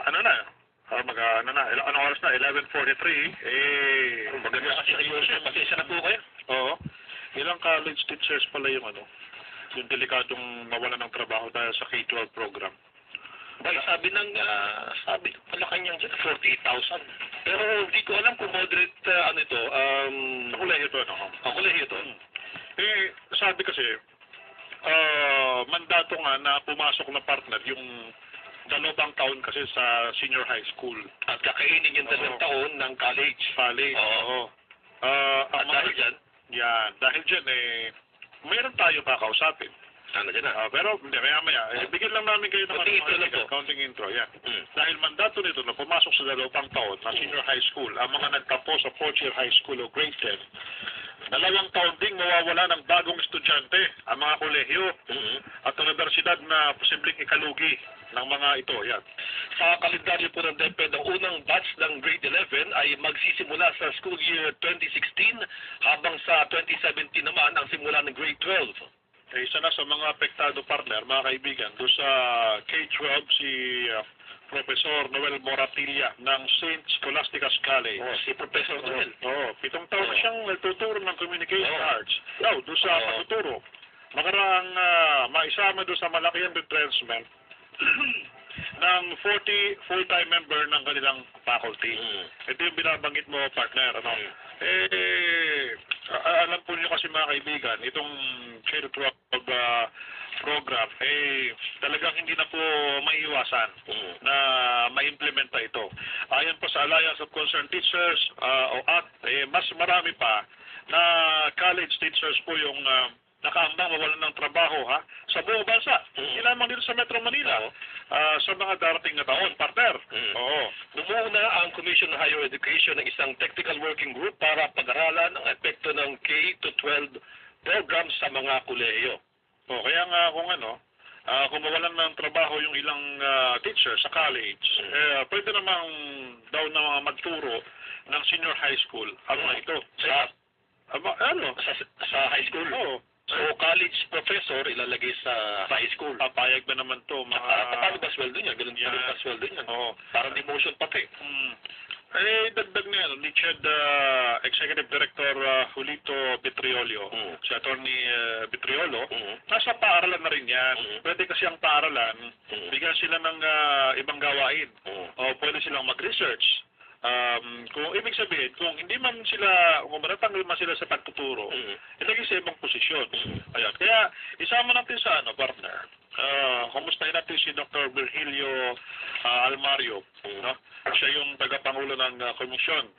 ano na, ano na, anong oras na? 11:43. Maganda kasi kayo, sir. Pasensya na po kayo. Oo. Ilang college teachers pala yung yung delikadong mawalan ng trabaho dahil sa K-12 program. Well, sabi Malacanang dyan, 48,000. Pero hindi ko alam kung moderate, Kolehiyo to, kolehiyo to. Sabi kasi, mandato nga na pumasok na partner yung 2 taon kasi sa senior high school. At kakainin yung 2 taon ng college. Oo. At dahil dyan? Yan. Dahil dyan, mayroon tayo kakausapin. Sana dyan na. Pero, hindi, maya-maya. Bigyan lang namin kayo ng counting intro. Yan. Dahil mandato nito na pumasok sa 2 taon na senior high school, ang mga nagtapos sa 4th year high school o grade 10, 2 taon ding mawawala ng bagong estudyante, ang mga kolehiyo at universidad na posibleng ikalugi ng mga ito. Yan. Sa kalendaryo po ng DepEd, ang unang batch ng grade 11 ay magsisimula sa school year 2016 habang sa 2017 naman ang simula ng grade 12. Isa na sa mga apektado partner, mga kaibigan, doon sa K-12 si Professor Noel Moratilla ng St. Scholastica's College. Si Professor Noel. 7 taon na siyang nagtuturo ng communication arts. Doon sa pagtuturo. Makarang maisama doon sa malaking retrenchment ng 40 full-time member ng kanilang faculty. Ito yung binabanggit mo, partner. Alam po niyo kasi mga kaibigan, itong K-12 program, talagang hindi na po maiiwasan na ma-implementa ito. Ayon po sa Alliance of Concerned Teachers o ACT, mas marami pa na college teachers po yung nakaambang mawalan ng trabaho sa buong bansa. Hindi lamang dito sa Metro Manila. Sa mga darating na taon, partner. Bumuo na ang Commission on Higher Education ng isang technical working group para pag-aralan ang epekto ng K-12 programs sa mga kolehiyo. Kaya nga kung mawalan ng trabaho yung ilang teacher sa college, pwede namang daw na mga magturo ng senior high school. Ito? Sa high school? Oo. So, college professor ilalagay sa high school. Papayag na naman to. Paano ba sweldo niya? Ganun ba sweldo niya? Parang demotion pati. Dagdag na yan, ni CHED Executive Director Julito Vitriolio, si Attorney Vitriolo, nasa paaralan na rin yan. Pwede kasi ang paaralan, bigyan sila ng ibang gawain. Pwede silang mag-research. Kung ibig sabihin, kung hindi man sila, kung matatanggal man sila sa pagtuturo, ilagay sa ibang posisyon. Ayan. Kaya, isama natin sa partner. Kumustahin natin si Dr. Virgilio Almario. Siya yung tagapangulo ng komisyon.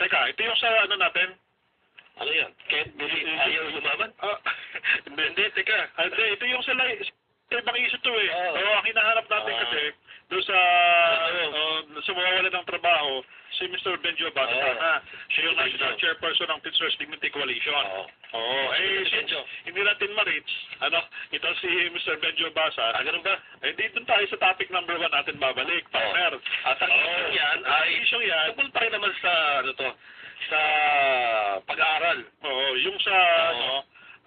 Teka, ito yung sa natin? Ano yan? Can't believe ayaw lumaban? Hindi, teka. Ito yung sa ibang issue to ang hinahanap natin kasi doon sa mawawalan ng trabaho, si Mr. Benjo Basa, siya yung National Chairperson ng Teachers Dignity Coalition. Hindi natin ma-reach, ito si Mr. Benjo Basa. Ganun ba? Dito tayo sa topic number 1 natin babalik, partner. At ang issue yan, tungkol pa rin naman sa, sa pag-aaral. Yung sa,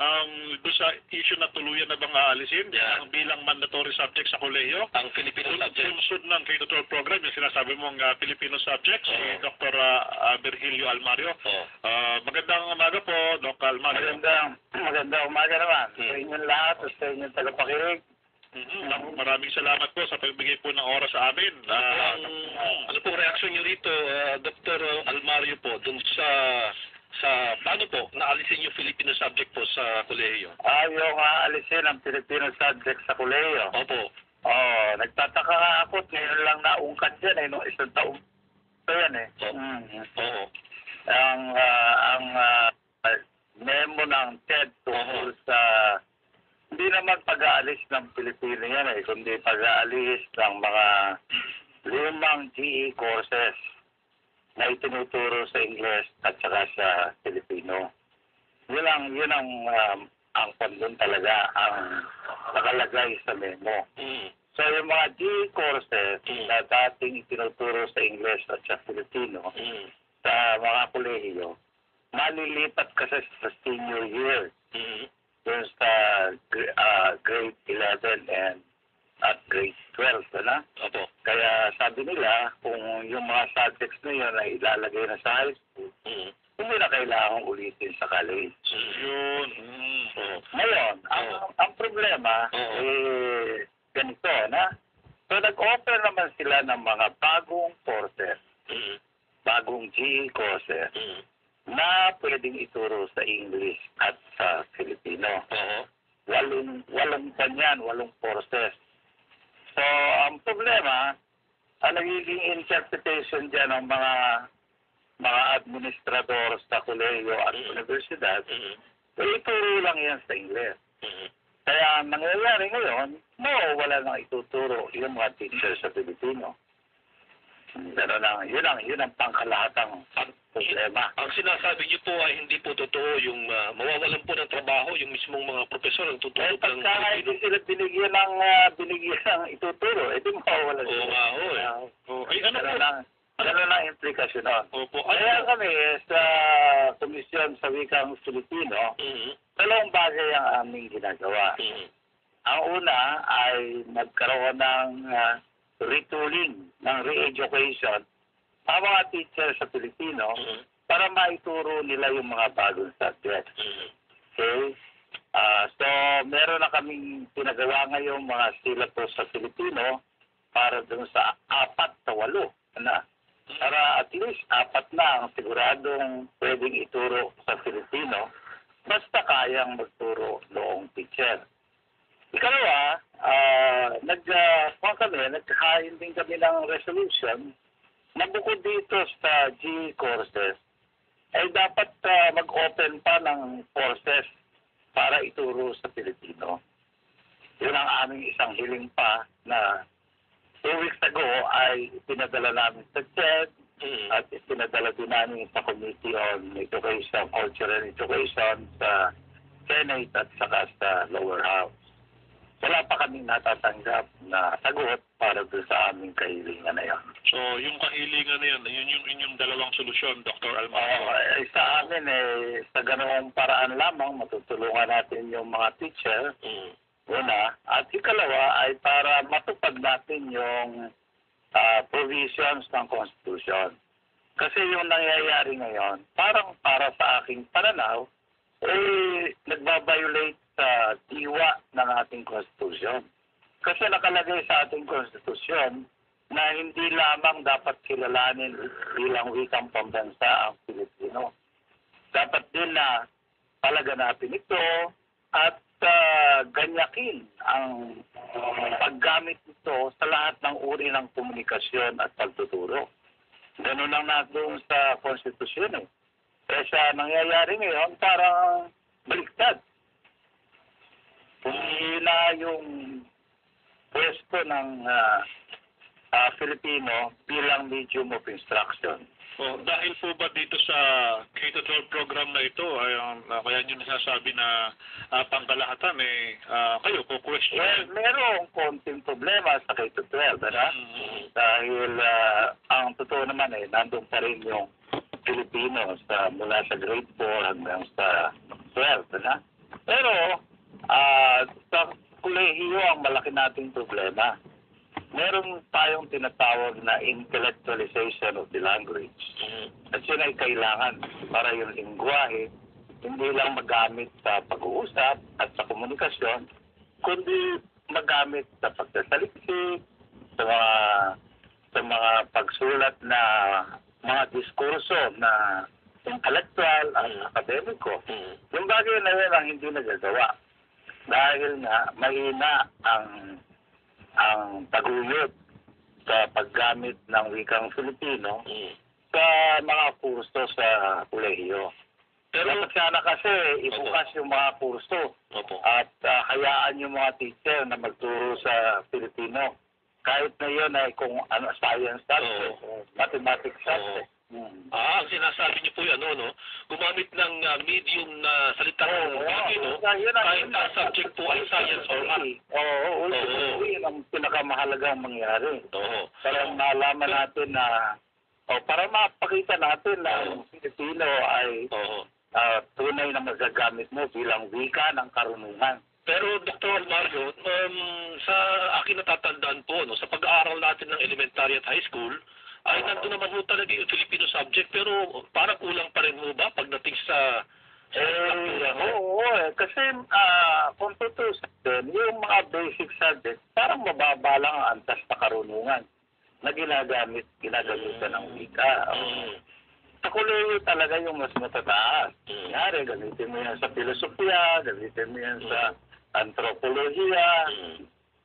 doon sa issue na tuluyan na bang aalisin ang bilang mandatory subject sa kolehiyo. Ang Filipino subject. Susunod ng K-12 program, yung sinasabi mong Filipino subject, si Dr. Virgilio Almario. Magandang umaga po, Dr. Almario. Magandang umaga naman. Sa inyong lahat at sa inyong tagapakinig. Maraming salamat po sa pagbigay po ng oras sa amin. Ano po reaksyon niyo rito, Dr. Almario po, dun sa paano po naalisin yung Filipino subject po sa kolehiyo? Yung aalisin ang Filipino subject sa kolehiyo. Opo. Nagtataka ako, ngayon lang naungkat yan nung 1 taon. Ito yan Ang memo ng TED tungkol sa hindi naman pag-aalis ng Pilipino yan kundi pag-aalis ng mga 5 GE courses na itinuturo sa Ingles at saka sa Filipino. Yun ang pandun talaga ang nakalagay sa memo. So yung mga GE courses na dating itinuturo sa Ingles at sa Filipino sa mga kolehiyo, malilipat kasi sa senior year. Dun sa grade 11 and at grade 12. 12, ano? Opo. Kaya sabi nila, kung yung mga subjects na yun ay ilalagay na sa high school, hindi na kailangang ulitin sa college. Yun. Oo. Ngayon, ang problema, ganito, na? So, nag-offer naman sila ng mga bagong courses, bagong GE courses, na pwedeng ituro sa English at sa Filipino. Walong kanyan, walong courses. So, ang problema, ang nagiging interpretation dyan ng mga administrador sa kolehiyo at universidad, ituro lang yan sa English. Kaya ang nangyayari ngayon, wala nang ituturo yung mga teacher sa Pilipino. Pero lang, yun ang pangkalahatang problema. Ang sinasabi niyo po ay hindi po totoo yung mawawalan po ng trabaho yung mismong mga profesor ang tuturo ng Pagka hindi sila binigyan ng ituturo, di mawawalan Oo nga ho eh. Ay, ano po? Ganun lang implikasyon nun. Opo. Kaya kami sa Komisyon sa Wikang Filipino, dalawang bagay ang aming ginagawa. Ang una ay nagkaroon ng retooling, ng re-education ang mga teacher sa Pilipino para maituro nila yung mga bagong subject. Okay? So, meron na kaming pinagawa ngayong mga syllabus sa Pilipino para dun sa 4 sa 8 na. Para at least 4 na ang siguradong pwedeng ituro sa Filipino basta kayang magturo noong teacher. Ikalawa, nagkakain din kami ng resolution na bukod dito sa GE courses, ay dapat mag-open pa ng courses para ituro sa Pilipino. Yun ang aming isang hiling pa na 2 weeks ago ay pinadala namin sa CHED at pinadala din namin sa Committee on Education, Culture and Education sa Senate at saka sa Lower House. Wala pa kaming natatanggap na sagot para doon sa aming kahilingan na yan. So, yung kahilingan na yan, yun yung inyong dalawang solusyon, Dr. Almanzor. Sa amin, sa ganoong paraan lamang, matutulungan natin yung mga teacher, una. At ikalawa ay para matupad natin yung provisions ng Constitution. Kasi yung nangyayari ngayon, parang para sa aking pananaw, nagbabiolate sa diwa ng ating Constitution. Kasi nakalagay sa ating Constitution na hindi lamang dapat kilalanin bilang wikang pambansa ang Pilipino. Dapat din na palaganapin ito at ganyakin ang paggamit nito sa lahat ng uri ng komunikasyon at pagtuturo. Ganun lang na doon sa Constitution. Kaya sa nangyayari ngayon, parang baliktad. Kung na yung pwesto ng Filipino bilang medium of instruction. Dahil po ba dito sa K-12 program na ito, kaya nyo nasasabi na pangkalahatan, kayo po question? Well, merong konting problema sa K-12, dahil ang totoo naman nandun pa rin yung Filipino mula sa grade 4 hanggang sa 12, Pero, sa kolehiyo ang malaki nating problema. Meron tayong tinatawag na intellectualization of the language. At yun ay kailangan para yung lingwahe hindi lang magamit sa pag-uusap at sa komunikasyon, kundi magamit sa pagsasaliksik, sa mga pagsulat na mga diskurso na intellectual at akademiko. Yung bagay na yun ang hindi nagagawa. Dahil nga mahina ang paguyod sa paggamit ng wikang Filipino sa mga kurso sa kolehiyo. Pero sana kasi ibukas yung mga kurso at hayaan yung mga teacher na magturo sa Filipino. Kahit na yun ay kung science subject, mathematics subject. Ang sinasabi niyo po yan, gumamit ng medium na salita ng Pilipino, kahit ang subject po ay science or math. Yun ang pinakamahalagang mangyari. Para malaman natin na, para mapakita natin na ang Pilipino ay tunay na magagamit mo bilang wika ng karunungan. Pero Dr. Mario, sa akin natatandaan po, no, sa pag-aaral natin ng elementary at high school, ay nandun naman ho talaga yung Filipino subject, pero parang kulang pa rin ho ba pagdating sa Oo, kasi kung tutusin, yung mga basic subject, parang mababa lang ang antas na karunungan na ginagamitan ng wika. Sa kolehiyo talaga yung mas matataas. Kunyari, gamitin mo yan sa filosofiya, gamitin mo yan sa antropolohiya,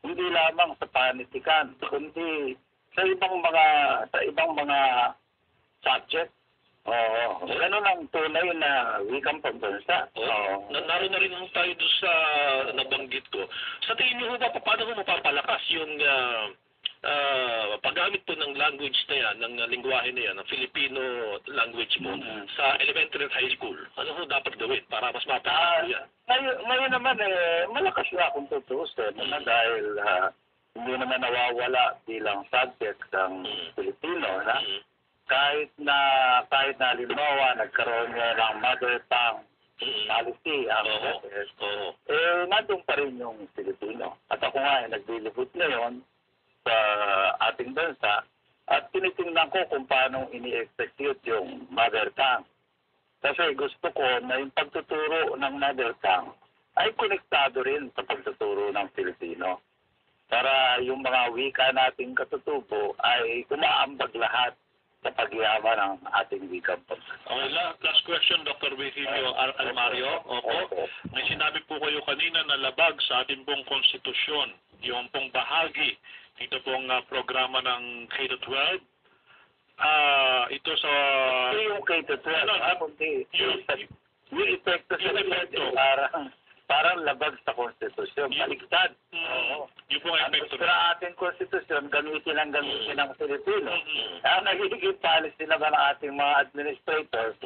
hindi lamang sa panitikan, kundi sa ibang mga subject. Oo, ganun ang tunay na wikang pambansa. Naroon na rin ho tayo doon sa nabanggit ko. Sa tingin niyo ho ba, paano mo mapapalakas yung paggamit po ng language na yan, ng lingwahe na yan, ng Filipino language mo sa elementary at high school? Ano ho dapat gawin para mas mapapalakas yan? Ngayon naman, malakas na kung tutusin na dahil hindi naman nawawala bilang subject ng Filipino. Na? Kahit na halimbawa nagkaroon niya ng mother tongue policy ang nandun pa rin yung Filipino. At ako nga naglilibot ngayon sa ating bansa at tinitingnan ko kung paano ini-execute yung mother tongue. Kasi gusto ko na yung pagtuturo ng mother tongue ay konektado rin sa pagtuturo ng Filipino. Para yung mga wika nating katutubo ay umaambag lahat sa pagyaman ng ating wikang pambansa. Okay, last question, Dr. Virgilio Almario. Opo. May sinabi po kayo kanina na labag sa ating pong konstitusyon, yung pong bahagi dito pong programa ng K-12. Ito sa... Hindi yung K-12, kundi yung epekto sa epekto parang labag sa konstitusyon. Baliktad. Yung pong epekto. Sa ating konstitusyon, gamitin ng Pilipino. Ang nagiging policy naman ng ating mga administrators,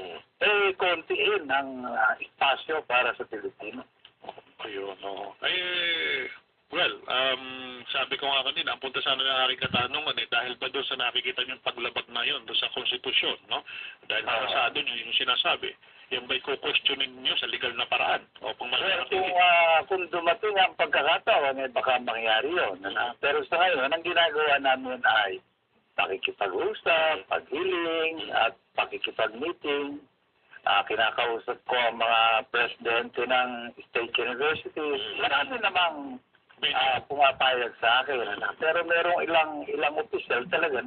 kontiin ang espasyo para sa Pilipino. Ayun, no. Well, sabi ko nga kanina, ang punta sana ng aking katanungan dahil ba doon sa nakikita niyong paglabag na yun doon sa konstitusyon, no? Dahil nakasado niyo yung sinasabi, yung ba'y kukwestiyonin niyo sa legal na paraan? O kung kung dumating ang pagkakataon, baka mangyari yun. Pero sa ngayon, ang ginagawa namin ay pakikipag-usap, paghiling, at pakikipag-meeting. Kinakausap ko ang mga presidente ng state universities. Marami namang pumapayag sa akin. Pero merong ilang official talaga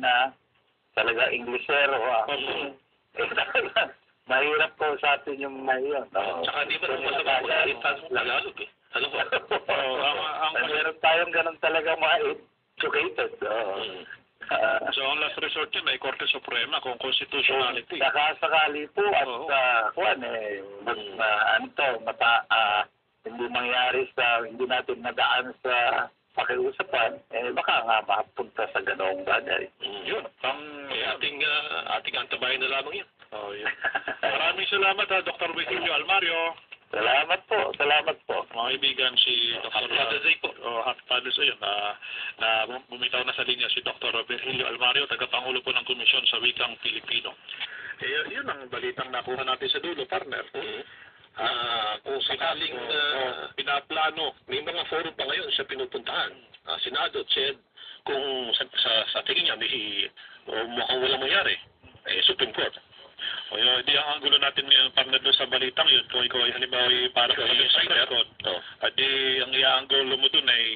Inglesero. Mahirap ko sa atin yung mayon. Tsaka di ba naman masama ko salita sa Tagalog eh. Alam mo? Meron tayong ganun talaga mga educated. So ang last resort yun ay Korte Suprema kung constitutionality. Sakasakali po at hindi mangyari hindi natin nadaan sa pakiusapan, baka nga mapunta sa ganoong bagay. Yun. Ating antabayan na lamang yun. Yun. Maraming salamat Dr. Virgilio Almario. Salamat po. Mga kaibigan, si Dr. Happy Father's Day po. Happy Father's Day. Na bumitaw na sa linya si Dr. Virgilio Almario, tagapangulo po ng Komisyon sa Wikang Pilipino. Yun ang balitang nakuha natin sa dulo, partner. Kung sakaling pinaplano, may mga forum pa ngayon sa pinupuntahan. Senado, SED, kung sa tingin niya mukhang walang mangyari, Supreme Court. O yun, di ang angulo natin ngayon partner doon sa balitang yun, kung ikaw ay halimbawa para sa insider, at di ang iaangulo mo doon ay